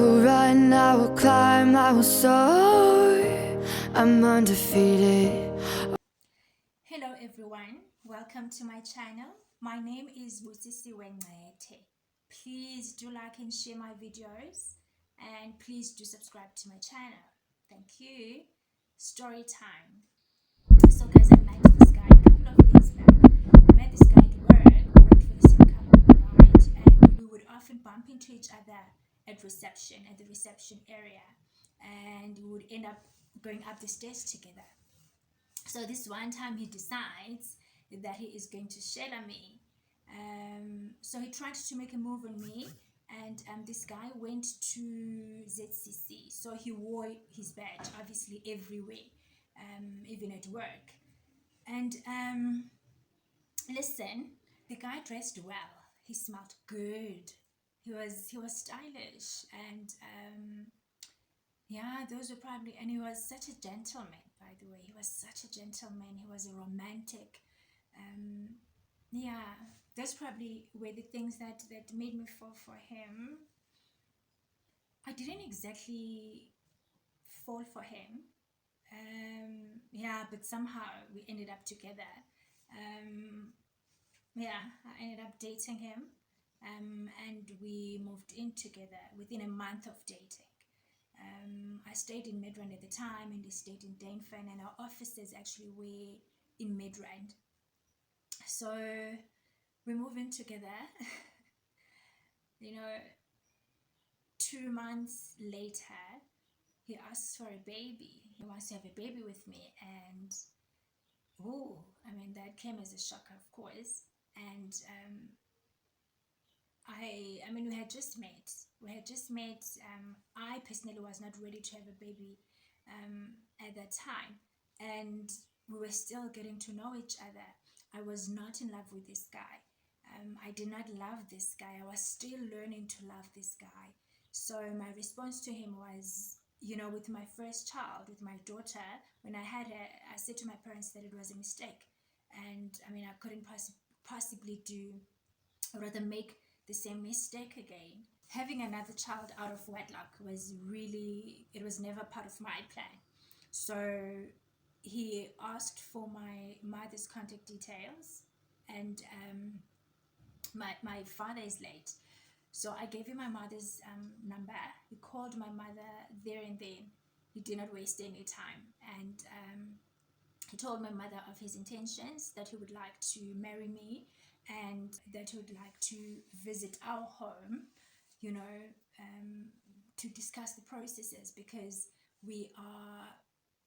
will run, I will climb, I will soar. I'm undefeated. Hello everyone, welcome to my channel. My name is Busisi Wengete. Please do like and share my videos, and please do subscribe to my channel. Thank you. Story time. So guys, I met this guy a couple of years back. I met this guy at worked for the same company, right? And we would often bump into each other at the reception area, and we would end up going up the stairs together. So this one time he decides that he is going to shadow me. So he tried to make a move on me, and this guy went to ZCC. So he wore his badge, obviously, everywhere, even at work. And listen, the guy dressed well. He smelled good. He was stylish, and yeah, those were probably, and he was such a gentleman, by the way. He was such a gentleman. He was a romantic. Yeah, those probably were the things that made me fall for him. I didn't exactly fall for him. Yeah, but somehow we ended up together. Yeah, I ended up dating him. And we moved in together within a month of dating. I stayed in Midrand at the time, and he stayed in Dainfern, and our offices actually were in Midrand. So we moved in together. You know, 2 months later, he asks for a baby. He wants to have a baby with me, and oh, I mean, that came as a shock, of course. And I mean, we had just met. I personally was not ready to have a baby at that time, and we were still getting to know each other. I was not in love with this guy. I did not love this guy. I was still learning to love this guy. So my response to him was, with my first child, with my daughter, when I had her, I said to my parents that it was a mistake, and I mean, I couldn't possibly do, or rather, make the same mistake again. Having another child out of wedlock it was never part of my plan. So he asked for my mother's contact details, and my father is late. So I gave him my mother's number. He called my mother there and then. He did not waste any time. And he told my mother of his intentions, that he would like to marry me, and that he would like to visit our home, to discuss the processes, because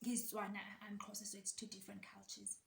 he's Tswana, I'm closer, so it's two different cultures.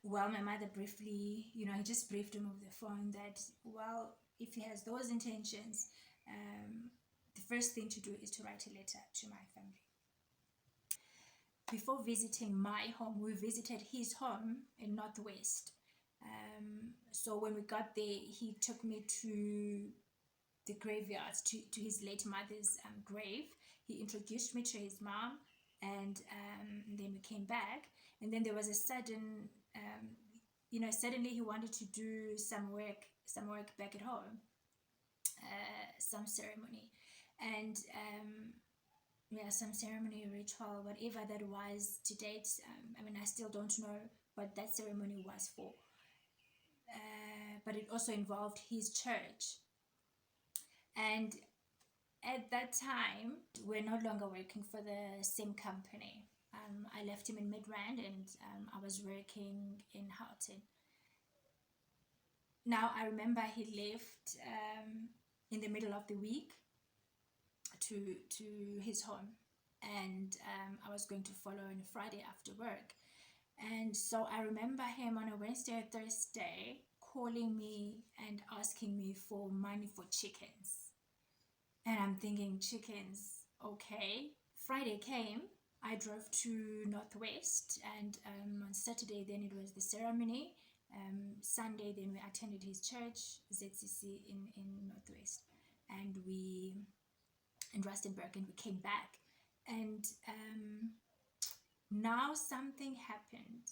Well, my mother briefly, he just briefed him over the phone that, well, if he has those intentions, the first thing to do is to write a letter to my family. Before visiting my home, we visited his home in Northwest. So when we got there, he took me to the graveyards, to his late mother's grave. He introduced me to his mom, and then we came back. And then there was a sudden, suddenly he wanted to do some work back at home, some ceremony. And yeah, some ceremony, ritual, whatever that was to date. I mean, I still don't know what that ceremony was for. But it also involved his church. And at that time, we're no longer working for the same company. I left him in Midrand, and I was working in Houghton. Now, I remember he left in the middle of the week to his home, and I was going to follow on a Friday after work. And so I remember him on a Wednesday or Thursday calling me and asking me for money for chickens. And I'm thinking, chickens, okay. Friday came, I drove to Northwest, and on Saturday then it was the ceremony. Sunday then we attended his church, ZCC in Northwest, and we in Rustenburg, and we came back. And now something happened.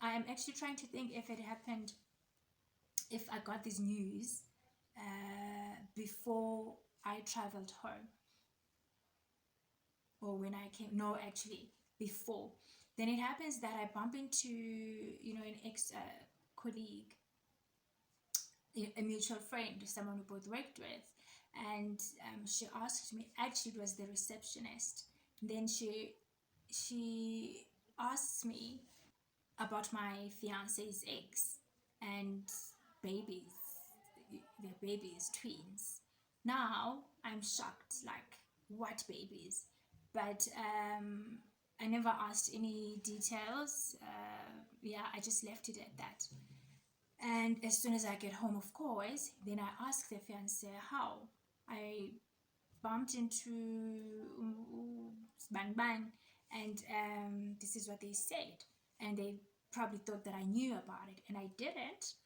I am actually trying to think if it happened, if I got this news before I traveled home, or when I came, no, actually before. Then it happens that I bump into, an ex colleague, a mutual friend, someone we both worked with, and she asked me. Actually, it was the receptionist. Then she asked me about my fiance's ex and babies, their babies, twins. Now I'm shocked, like, what babies? But I never asked any details. Yeah, I just left it at that. And as soon as I get home, of course, then I ask the fiance how. I bumped into Bang Bang, and this is what they said. And they probably thought that I knew about it, and I didn't.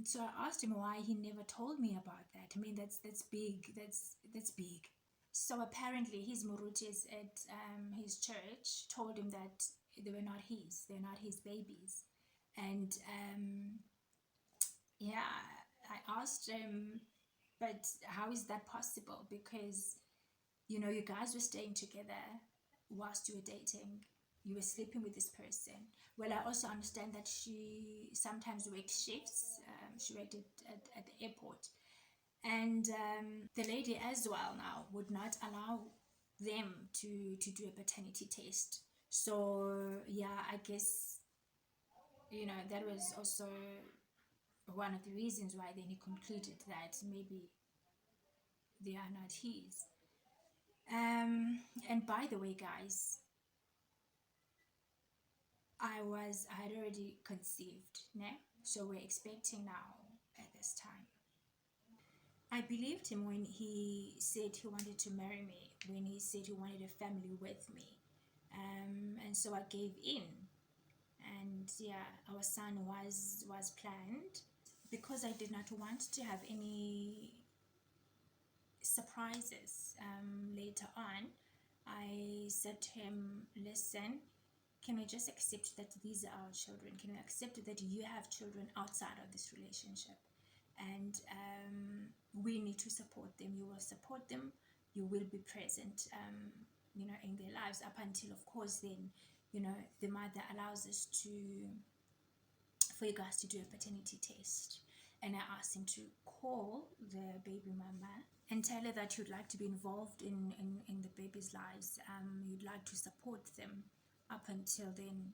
So I asked him why he never told me about that. I mean, that's big. That's big. So apparently, his murutis at his church told him that they were not his. They're not his babies. And yeah, I asked him, but how is that possible? Because you guys were staying together whilst you were dating. You were sleeping with this person. Well, I also understand that she sometimes worked shifts. She worked at the airport. And the lady as well now would not allow them to do a paternity test. So, yeah, I guess, that was also one of the reasons why then he concluded that maybe they are not his. And by the way, guys, I had already conceived, ne? So we're expecting now at this time. I believed him when he said he wanted to marry me, when he said he wanted a family with me. And so I gave in. And yeah, our son was planned. Because I did not want to have any surprises later on, I said to him, listen, can we just accept that these are our children? Can we accept that you have children outside of this relationship? And we need to support them. You will support them. You will be present, in their lives up until, of course, then, the mother allows us for you guys to do a paternity test. And I asked him to call the baby mama and tell her that you'd like to be involved in the baby's lives. You'd like to support them up until then,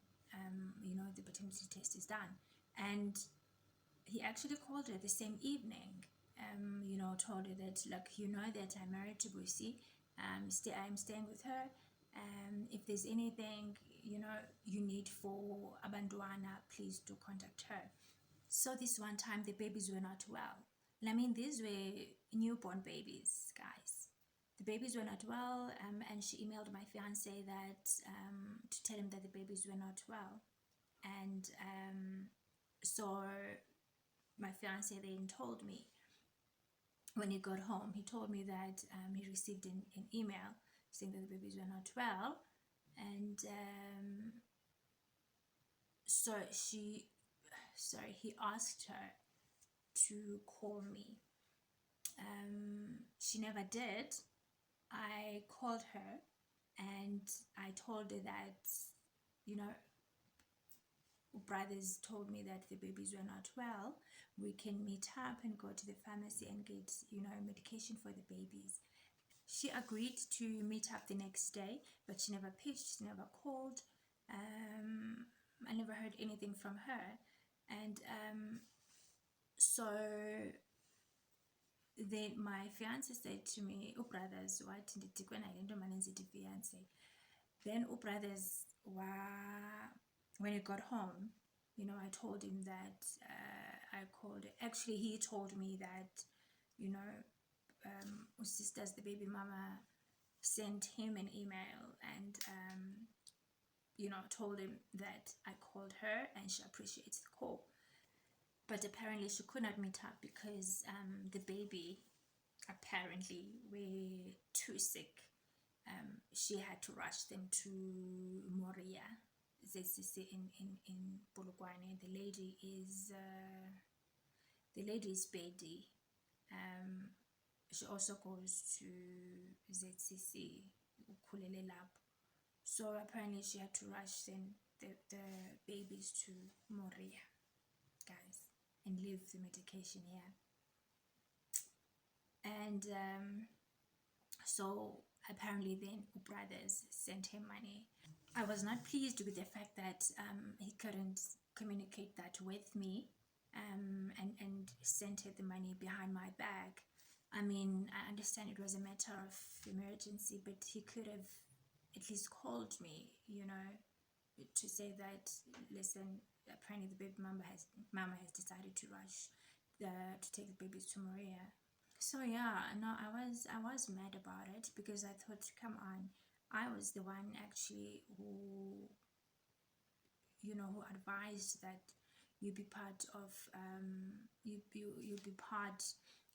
the paternity test is done. And he actually called her the same evening, told her that, look, that I'm married to Busi. I'm staying with her. If there's anything, you need for Abandwana, please do contact her. So this one time, the babies were not well. And I mean, these were newborn babies, guys. The babies were not well, and she emailed my fiance that to tell him that the babies were not well. And so my fiance then told me, when he got home, he told me that he received an email saying that the babies were not well. And so he asked her to call me. She never did. I called her and I told her that, brothers told me that the babies were not well. We can meet up and go to the pharmacy and get, medication for the babies. She agreed to meet up the next day, but she never pitched, she never called. I never heard anything from her. And so then my fiance said to me, brothers, what did when I didn't manage the fiance? Then brothers when he got home, I told him that I called. Actually, he told me that, sisters, the baby mama sent him an email and told him that I called her and she appreciates the call. But apparently she could not meet up because the baby apparently were too sick. She had to rush them to Moria, in Polokwane. The lady is Betty. she also goes to ZCC, ukhulele lapho. So apparently she had to rush then the babies to Moria, guys, and leave the medication here. And so apparently then brothers sent him money. I was not pleased with the fact that he couldn't communicate that with me, and sent her the money behind my back. I mean, I understand it was a matter of emergency, but he could have at least called me, to say that, listen, apparently the baby mama has decided to rush to take the babies to Maria. So yeah, no, I was mad about it, because I thought, come on, I was the one actually who advised that you be part of you be part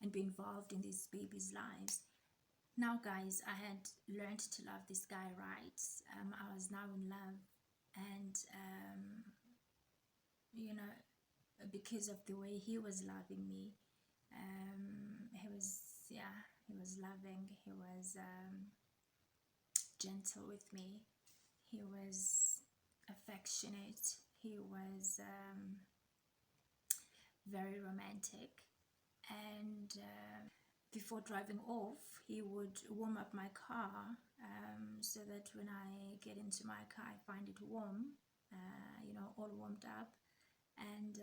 and be involved in these babies' lives. Now, guys, I had learned to love this guy, right? I was now in love, and because of the way he was loving me, he was loving, he was gentle with me, he was affectionate, he was very romantic, and before driving off, he would warm up my car, so that when I get into my car, I find it warm, all warmed up. And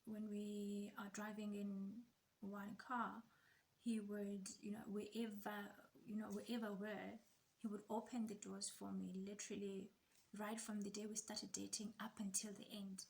when we are driving in one car, he would, wherever we're, he would open the doors for me, literally right from the day we started dating up until the end.